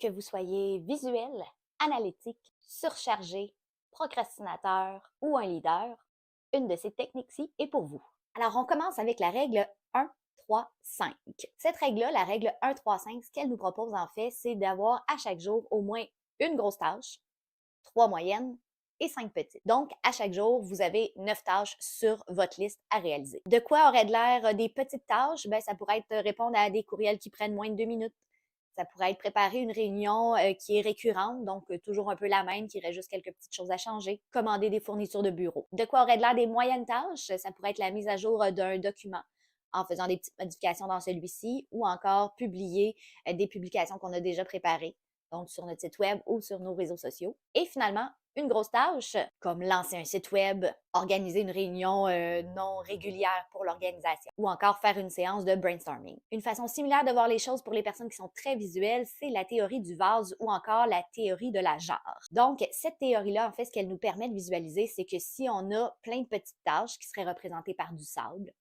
Que vous soyez visuel, analytique, surchargé, procrastinateur ou un leader, une de ces techniques-ci est pour vous. Alors, on commence avec la règle 1, 3, 5. Cette règle-là, la règle 1, 3, 5, ce qu'elle nous propose en fait, c'est d'avoir à chaque jour au moins une grosse tâche, 3 moyennes et 5 petites. Donc, à chaque jour, vous avez 9 tâches sur votre liste à réaliser. De quoi aurait de l'air des petites tâches? Ben, ça pourrait être répondre à des courriels qui prennent moins de 2 minutes. Ça pourrait être préparer une réunion qui est récurrente, donc toujours un peu la même, qui reste juste quelques petites choses à changer. Commander des fournitures de bureau. De quoi aurait de l'air des moyennes tâches? Ça pourrait être la mise à jour d'un document en faisant des petites modifications dans celui-ci ou encore publier des publications qu'on a déjà préparées, donc sur notre site web ou sur nos réseaux sociaux. Et finalement, une grosse tâche, comme lancer un site web, organiser une réunion non régulière pour l'organisation ou encore faire une séance de brainstorming. Une façon similaire de voir les choses pour les personnes qui sont très visuelles, c'est la théorie du vase ou encore la théorie de la jarre. Donc, cette théorie-là, en fait, ce qu'elle nous permet de visualiser, c'est que si on a plein de petites tâches qui seraient représentées par du sable,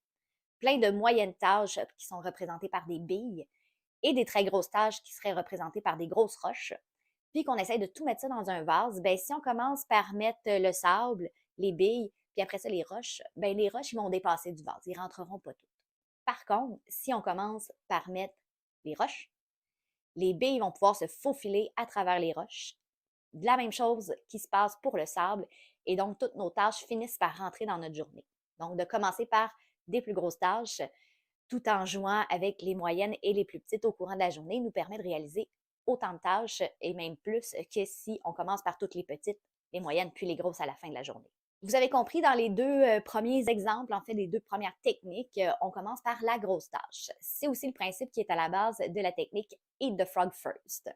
plein de moyennes tâches qui sont représentées par des billes et des très grosses tâches qui seraient représentées par des grosses roches, puis qu'on essaye de tout mettre ça dans un vase, ben si on commence par mettre le sable, les billes, puis après ça les roches, ben les roches ils vont dépasser du vase, ils rentreront pas toutes. Par contre, si on commence par mettre les roches, les billes vont pouvoir se faufiler à travers les roches. De la même chose qui se passe pour le sable, et donc toutes nos tâches finissent par rentrer dans notre journée. Donc de commencer par des plus grosses tâches, tout en jouant avec les moyennes et les plus petites au courant de la journée, nous permet de réaliser autant de tâches et même plus que si on commence par toutes les petites, les moyennes, puis les grosses à la fin de la journée. Vous avez compris, dans les deux premiers exemples, en fait, les deux premières techniques, on commence par la grosse tâche. C'est aussi le principe qui est à la base de la technique Eat the Frog First.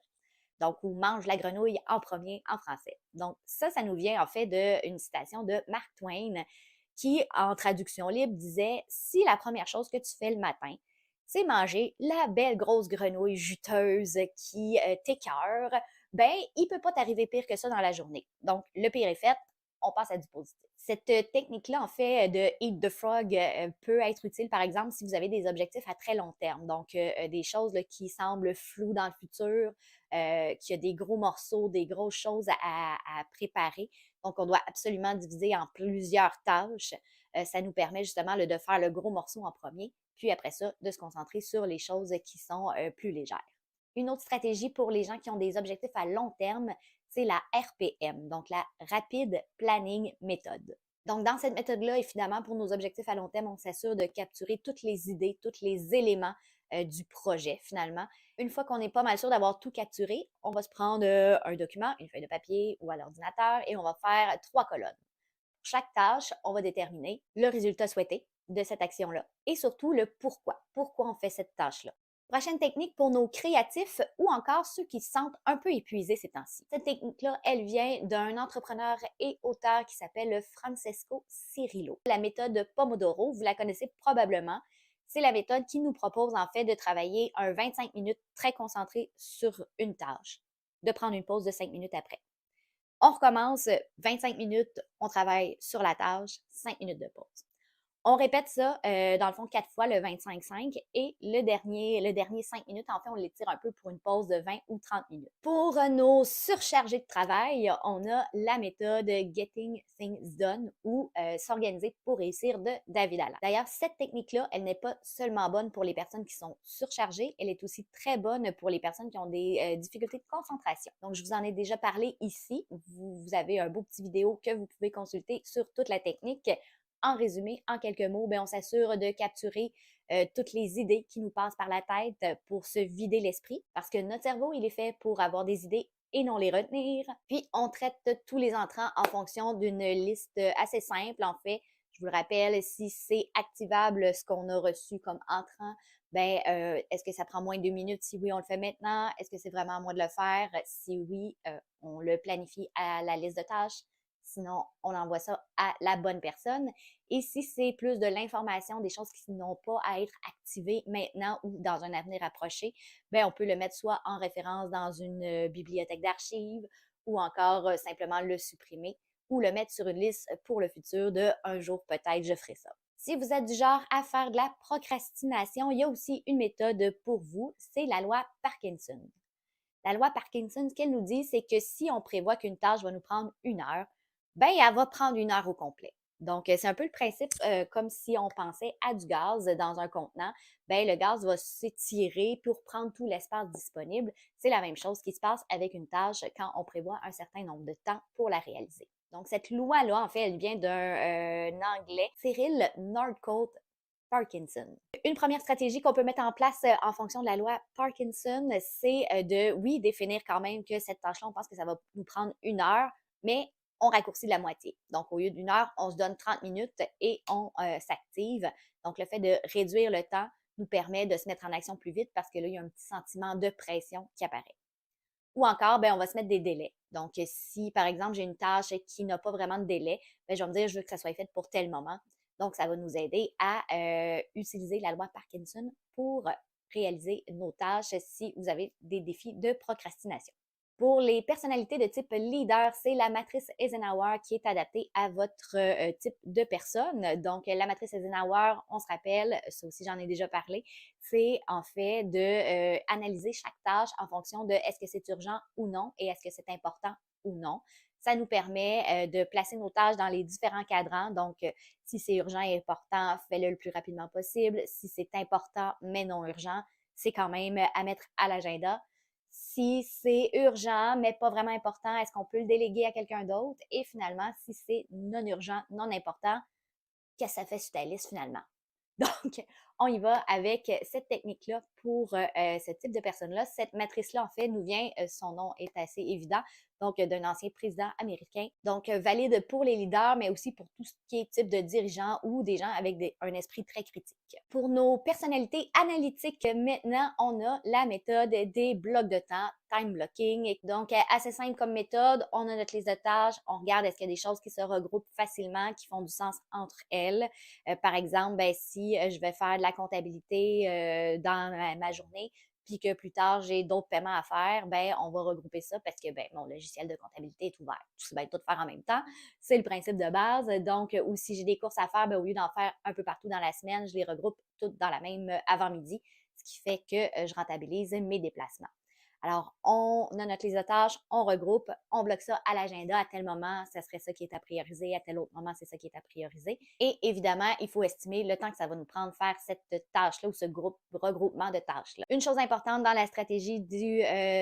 Donc, ou mange la grenouille en premier en français. Donc, ça nous vient en fait d'une citation de Mark Twain qui, en traduction libre, disait « Si la première chose que tu fais le matin, c'est manger la belle grosse grenouille juteuse qui t'écœure, ben, il peut pas t'arriver pire que ça dans la journée. Donc, le pire est fait, on passe à du positif. Cette technique-là, en fait, de Eat the Frog peut être utile, par exemple, si vous avez des objectifs à très long terme. Donc, des choses là, qui semblent floues dans le futur, qu'il y a des gros morceaux, des grosses choses à préparer. Donc, on doit absolument diviser en plusieurs tâches. Ça nous permet justement de faire le gros morceau en premier, puis après ça, de se concentrer sur les choses qui sont plus légères. Une autre stratégie pour les gens qui ont des objectifs à long terme, c'est la RPM, donc la Rapid Planning Method. Donc, dans cette méthode-là, évidemment, pour nos objectifs à long terme, on s'assure de capturer toutes les idées, tous les éléments du projet, finalement. Une fois qu'on est pas mal sûr d'avoir tout capturé, on va se prendre un document, une feuille de papier ou à l'ordinateur et on va faire 3 colonnes. Pour chaque tâche, on va déterminer le résultat souhaité de cette action-là et surtout le pourquoi. Pourquoi on fait cette tâche-là. Prochaine technique pour nos créatifs ou encore ceux qui se sentent un peu épuisés ces temps-ci. Cette technique-là, elle vient d'un entrepreneur et auteur qui s'appelle Francesco Cirillo. La méthode Pomodoro, vous la connaissez probablement. C'est la méthode qui nous propose en fait de travailler un 25 minutes très concentré sur une tâche, de prendre une pause de 5 minutes après. On recommence 25 minutes, on travaille sur la tâche, 5 minutes de pause. On répète ça, dans le fond, 4 fois le 25-5 et le dernier 5 minutes, en fait, on l'étire un peu pour une pause de 20 ou 30 minutes. Pour nos surchargés de travail, on a la méthode Getting Things Done ou s'organiser pour réussir de David Allen. D'ailleurs, cette technique-là, elle n'est pas seulement bonne pour les personnes qui sont surchargées, elle est aussi très bonne pour les personnes qui ont des difficultés de concentration. Donc, je vous en ai déjà parlé ici. Vous avez un beau petit vidéo que vous pouvez consulter sur toute la technique. En résumé, en quelques mots, on s'assure de capturer toutes les idées qui nous passent par la tête pour se vider l'esprit, parce que notre cerveau, il est fait pour avoir des idées et non les retenir. Puis, on traite tous les entrants en fonction d'une liste assez simple. En fait, je vous le rappelle, si c'est activable ce qu'on a reçu comme entrant, est-ce que ça prend moins de 2 minutes? Si oui, on le fait maintenant. Est-ce que c'est vraiment à moi de le faire? Si oui, on le planifie à la liste de tâches. Sinon, on envoie ça à la bonne personne. Et si c'est plus de l'information, des choses qui n'ont pas à être activées maintenant ou dans un avenir approché, on peut le mettre soit en référence dans une bibliothèque d'archives ou encore simplement le supprimer ou le mettre sur une liste pour le futur de un jour peut-être je ferai ça. Si vous êtes du genre à faire de la procrastination, il y a aussi une méthode pour vous, c'est la loi Parkinson. La loi Parkinson, ce qu'elle nous dit, c'est que si on prévoit qu'une tâche va nous prendre 1 heure, ben elle va prendre 1 heure au complet. Donc, c'est un peu le principe comme si on pensait à du gaz dans un contenant. Ben, le gaz va s'étirer pour prendre tout l'espace disponible. C'est la même chose qui se passe avec une tâche quand on prévoit un certain nombre de temps pour la réaliser. Donc, cette loi-là, en fait, elle vient d'un Anglais, Cyril Northcote Parkinson. Une première stratégie qu'on peut mettre en place en fonction de la loi Parkinson, c'est de, oui, définir quand même que cette tâche-là, on pense que ça va nous prendre 1 heure, mais on raccourcit de la moitié. Donc, au lieu d'1 heure, on se donne 30 minutes et on s'active. Donc, le fait de réduire le temps nous permet de se mettre en action plus vite parce que là, il y a un petit sentiment de pression qui apparaît. Ou encore, ben, on va se mettre des délais. Donc, si, par exemple, j'ai une tâche qui n'a pas vraiment de délai, ben, je vais me dire, je veux que ça soit fait pour tel moment. Donc, ça va nous aider à utiliser la loi Parkinson pour réaliser nos tâches si vous avez des défis de procrastination. Pour les personnalités de type leader, c'est la matrice Eisenhower qui est adaptée à votre type de personne. Donc, la matrice Eisenhower, on se rappelle, ça aussi j'en ai déjà parlé, c'est en fait de analyser chaque tâche en fonction de est-ce que c'est urgent ou non et est-ce que c'est important ou non. Ça nous permet de placer nos tâches dans les différents cadrans. Donc, si c'est urgent et important, fais-le le plus rapidement possible. Si c'est important mais non urgent, c'est quand même à mettre à l'agenda. Si c'est urgent, mais pas vraiment important, est-ce qu'on peut le déléguer à quelqu'un d'autre? Et finalement, si c'est non urgent, non important, qu'est-ce que ça fait sur ta liste finalement? Donc, on y va avec cette technique-là pour ce type de personne-là. Cette matrice-là, en fait, nous vient, son nom est assez évident, donc d'un ancien président américain. Donc, valide pour les leaders, mais aussi pour tout ce qui est type de dirigeants ou des gens avec un esprit très critique. Pour nos personnalités analytiques, maintenant, on a la méthode des blocs de temps, time blocking. Donc, assez simple comme méthode. On a notre liste de tâches. On regarde est-ce qu'il y a des choses qui se regroupent facilement, qui font du sens entre elles. Par exemple, ben, si je vais faire de la comptabilité dans ma journée, puis que plus tard, j'ai d'autres paiements à faire, ben, on va regrouper ça parce que ben, mon logiciel de comptabilité est ouvert. Tout va être tout faire en même temps. C'est le principe de base. Donc, ou si j'ai des courses à faire, ben, au lieu d'en faire un peu partout dans la semaine, je les regroupe toutes dans la même avant-midi, ce qui fait que je rentabilise mes déplacements. Alors, on a notre liste de tâches, on regroupe, on bloque ça à l'agenda. À tel moment, ça serait ça qui est à prioriser. À tel autre moment, c'est ça qui est à prioriser. Et évidemment, il faut estimer le temps que ça va nous prendre faire cette tâche-là ou ce regroupement de tâches-là. Une chose importante dans la stratégie du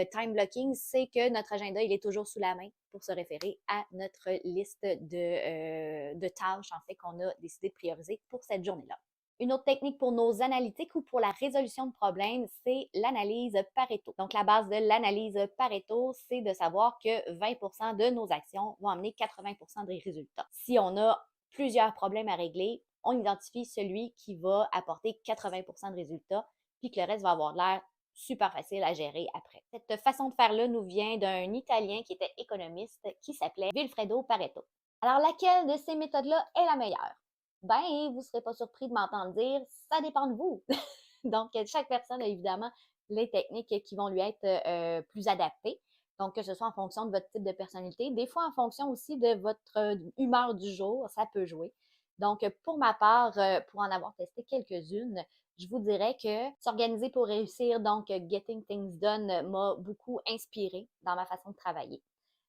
time blocking, c'est que notre agenda, il est toujours sous la main pour se référer à notre liste de tâches, en fait, qu'on a décidé de prioriser pour cette journée-là. Une autre technique pour nos analytiques ou pour la résolution de problèmes, c'est l'analyse Pareto. Donc, la base de l'analyse Pareto, c'est de savoir que 20% de nos actions vont amener 80% des résultats. Si on a plusieurs problèmes à régler, on identifie celui qui va apporter 80% de résultats, puis que le reste va avoir l'air super facile à gérer après. Cette façon de faire-là nous vient d'un Italien qui était économiste qui s'appelait Vilfredo Pareto. Alors, laquelle de ces méthodes-là est la meilleure? Ben, vous ne serez pas surpris de m'entendre dire, ça dépend de vous. Donc, chaque personne a évidemment les techniques qui vont lui être plus adaptées. Donc, que ce soit en fonction de votre type de personnalité, des fois en fonction aussi de votre humeur du jour, ça peut jouer. Donc, pour ma part, pour en avoir testé quelques-unes, je vous dirais que s'organiser pour réussir, donc Getting Things Done, m'a beaucoup inspiré dans ma façon de travailler.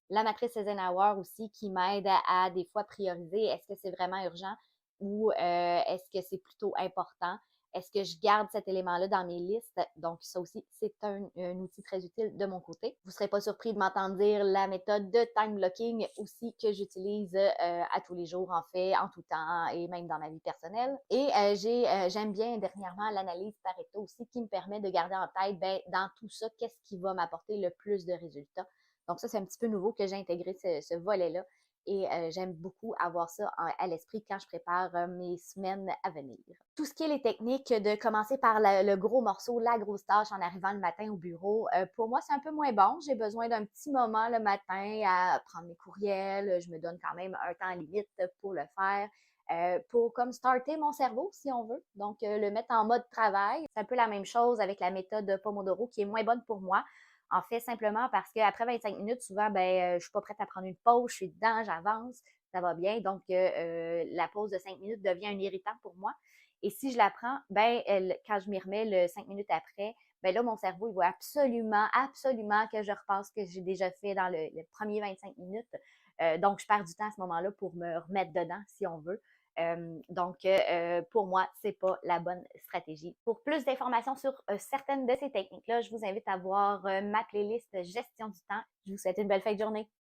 La matrice Eisenhower aussi qui m'aide à des fois prioriser est-ce que c'est vraiment urgent ou est-ce que c'est plutôt important? Est-ce que je garde cet élément-là dans mes listes? Donc, ça aussi, c'est un outil très utile de mon côté. Vous ne serez pas surpris de m'entendre dire la méthode de time blocking aussi que j'utilise à tous les jours, en fait, en tout temps et même dans ma vie personnelle. Et j'aime bien dernièrement l'analyse Pareto aussi qui me permet de garder en tête, ben, dans tout ça, qu'est-ce qui va m'apporter le plus de résultats. Donc ça, c'est un petit peu nouveau que j'ai intégré ce volet-là et j'aime beaucoup avoir ça à l'esprit quand je prépare mes semaines à venir. Tout ce qui est les techniques de commencer par le gros morceau, la grosse tâche en arrivant le matin au bureau, pour moi, c'est un peu moins bon. J'ai besoin d'un petit moment le matin à prendre mes courriels. Je me donne quand même un temps limite pour le faire. Pour comme starter mon cerveau, si on veut. Donc, le mettre en mode travail. C'est un peu la même chose avec la méthode Pomodoro qui est moins bonne pour moi. En fait, simplement parce qu'après 25 minutes, souvent, ben, je suis pas prête à prendre une pause, je suis dedans, j'avance, ça va bien. Donc, la pause de 5 minutes devient un irritant pour moi. Et si je la prends, ben, quand je m'y remets le 5 minutes après, ben là, mon cerveau, il veut absolument que je repasse ce que j'ai déjà fait dans le premier 25 minutes. Donc, je perds du temps à ce moment-là pour me remettre dedans, si on veut. Pour moi, c'est pas la bonne stratégie. Pour plus d'informations sur certaines de ces techniques-là, je vous invite à voir ma playlist gestion du temps. Je vous souhaite une belle fin de journée.